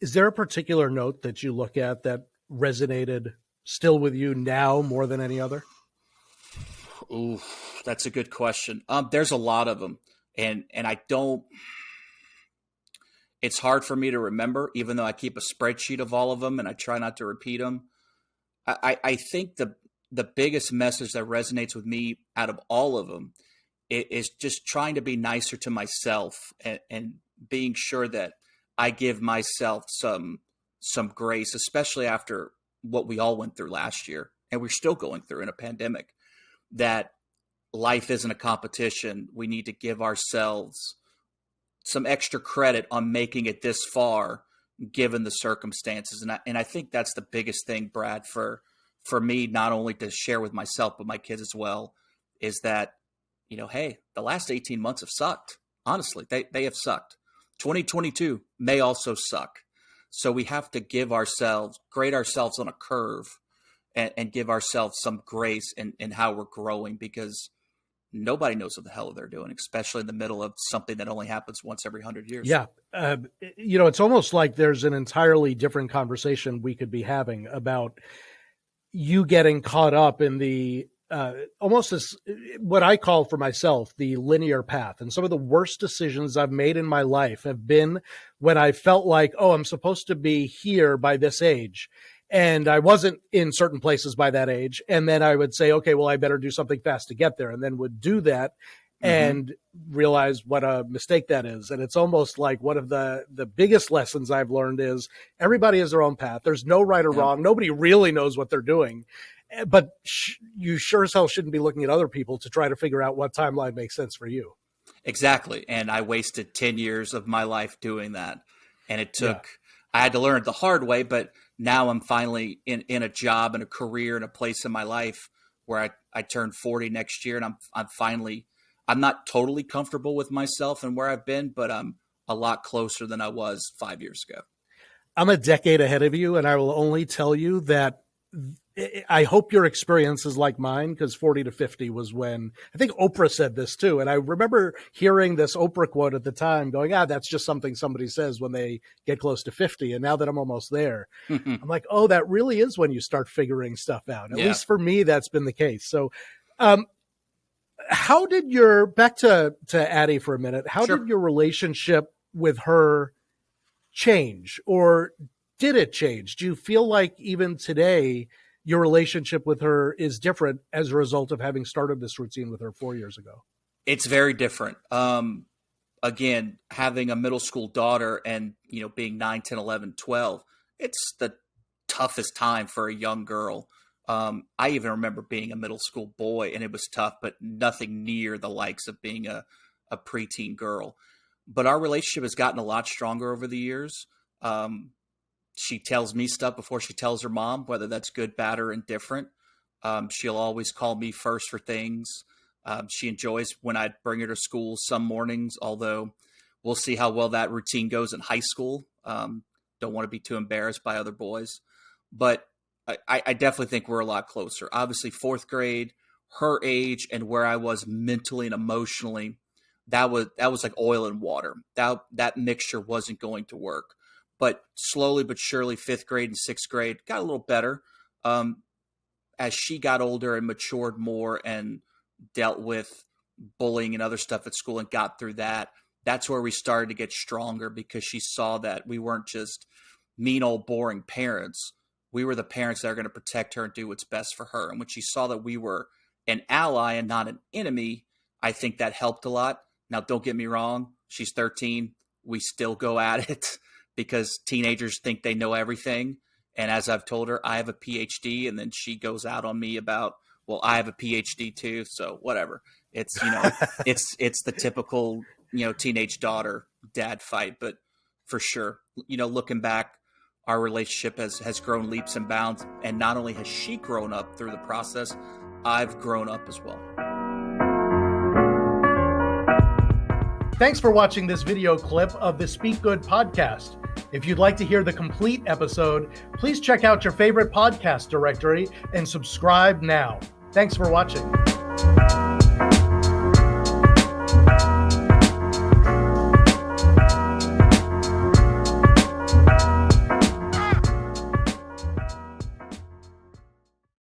Is there a particular note that you look at that resonated still with you now more than any other? Ooh, that's a good question. There's a lot of them, and I don't. It's hard for me to remember, even though I keep a spreadsheet of all of them, and I try not to repeat them. I think the biggest message that resonates with me out of all of them is just trying to be nicer to myself and being sure that I give myself some grace, especially after what we all went through last year, and we're still going through in a pandemic. That life isn't a competition. We need to give ourselves some extra credit on making it this far, given the circumstances. And I think that's the biggest thing, Brad, for me, not only to share with myself, but my kids as well, is that, hey, the last 18 months have sucked. Honestly, they have sucked. 2022 may also suck. So we have to grade ourselves on a curve and give ourselves some grace in how we're growing, because nobody knows what the hell they're doing, especially in the middle of something that only happens once every 100 years. Yeah. It's almost like there's an entirely different conversation we could be having about you getting caught up in the almost as what I call for myself, the linear path. And some of the worst decisions I've made in my life have been when I felt like, oh, I'm supposed to be here by this age. And I wasn't in certain places by that age. And then I would say, okay, well, I better do something fast to get there. And then would do that and realize what a mistake that is. And it's almost like one of the biggest lessons I've learned is everybody has their own path. There's no right or wrong. Nobody really knows what they're doing. But you sure as hell shouldn't be looking at other people to try to figure out what timeline makes sense for you. Exactly. And I wasted 10 years of my life doing that. And it took, I had to learn it the hard way, but now I'm finally in a job and a career and a place in my life where I turned 40 next year. And I'm not totally comfortable with myself and where I've been, but I'm a lot closer than I was 5 years ago. I'm a decade ahead of you. And I will only tell you that I hope your experience is like mine, because 40 to 50 was when I think Oprah said this too. And I remember hearing this Oprah quote at the time going, that's just something somebody says when they get close to 50. And now that I'm almost there, I'm like, oh, that really is when you start figuring stuff out. At least for me, that's been the case. So, how did back to Addie for a minute, how did your relationship with her change, or did it change? Do you feel like even today, your relationship with her is different as a result of having started this routine with her 4 years ago? It's very different. Again, having a middle school daughter and, being 9, 10, 11, 12, it's the toughest time for a young girl. I even remember being a middle school boy, and it was tough, but nothing near the likes of being a preteen girl. But our relationship has gotten a lot stronger over the years. She tells me stuff before she tells her mom, whether that's good, bad, or indifferent. She'll always call me first for things. She enjoys when I bring her to school some mornings, although we'll see how well that routine goes in high school. Don't want to be too embarrassed by other boys. But I definitely think we're a lot closer. Obviously, fourth grade, her age, and where I was mentally and emotionally, that was like oil and water. That mixture wasn't going to work. But slowly but surely, fifth grade and sixth grade got a little better. As she got older and matured more and dealt with bullying and other stuff at school and got through that, that's where we started to get stronger, because she saw that we weren't just mean old boring parents. We were the parents that are going to protect her and do what's best for her. And when she saw that we were an ally and not an enemy, I think that helped a lot. Now, don't get me wrong. She's 13. We still go at it, because teenagers think they know everything. And as I've told her, I have a PhD, and then she goes out on me about, well, I have a PhD too. So whatever. It's, it's the typical, teenage daughter dad fight. But for sure, looking back, our relationship has grown leaps and bounds. And not only has she grown up through the process, I've grown up as well. Thanks for watching this video clip of the Speak Good podcast. If you'd like to hear the complete episode, please check out your favorite podcast directory and subscribe now. Thanks for watching.